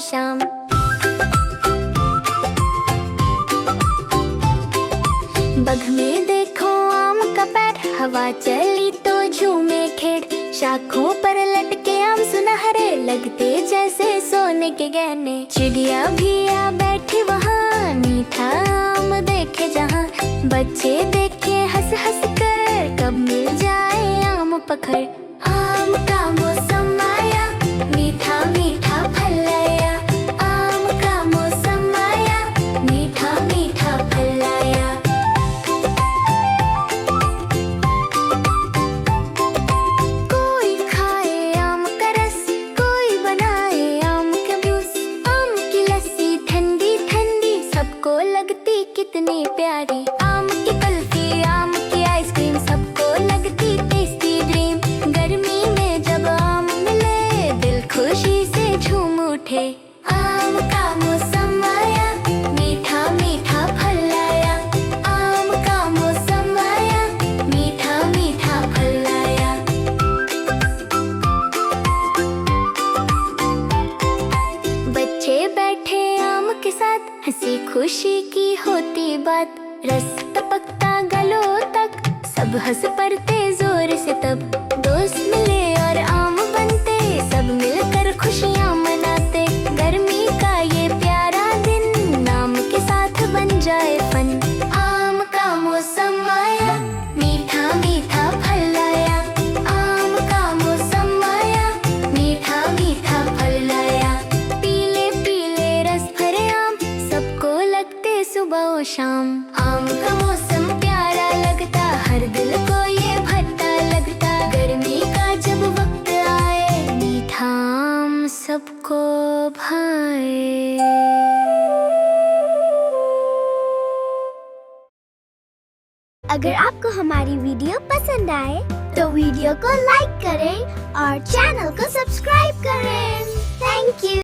शाम। बग में देखो आम का पैर, हवा चली तो झूमे खेड़। शाखों पर लटके आम सुनहरे, लगते जैसे सोने के गहने। चिड़िया भी आ बैठी वहाँ, मीठा आम देखे जहाँ। बच्चे देखे हंस हंस कर, कब मिल जाए आम पकड़। आम का मौसम आया, मीठा मीठा फल आया। आम का मौसम आया, मीठा मीठा फल आया। कोई खाए आम का रस, कोई बनाए आम के जूस। आम की लस्सी ठंडी ठंडी, सबको लगती कितनी प्यारी। आम की कुल्फी, आम की आइसक्रीम, सबको लगती टेस्टी ड्रीम। गर्मी में जब आम मिले, दिल खुशी से झूम उठे। आम का मौसम आया, मीठा मीठा फल आया। आम का मौसम आया, मीठा मीठा फल आया। बच्चे बैठे आम के साथ, हंसी खुशी की होती बात। रस टपकता गलों तक, सब हंस पड़ते जोर से तब। दोस्त मिले और आम बनते, सब मिलकर खुशियाँ मनाते। गर्मी का ये प्यारा दिन, आम के साथ बन जाए फन। आम का मौसम आया, मीठा मीठा फल आया। आम का मौसम आया, मीठा मीठा फल आया। पीले पीले रस भरे आम, सबको लगते सुबह और शाम। आम का मौसम प्यारा लगता, हर दिल को ये भट्टा लगता। गर्मी का जब वक्त आए, मीठा आम सबको भाए। अगर आपको हमारी वीडियो पसंद आए तो वीडियो को लाइक करें और चैनल को सब्सक्राइब करें। Thank you.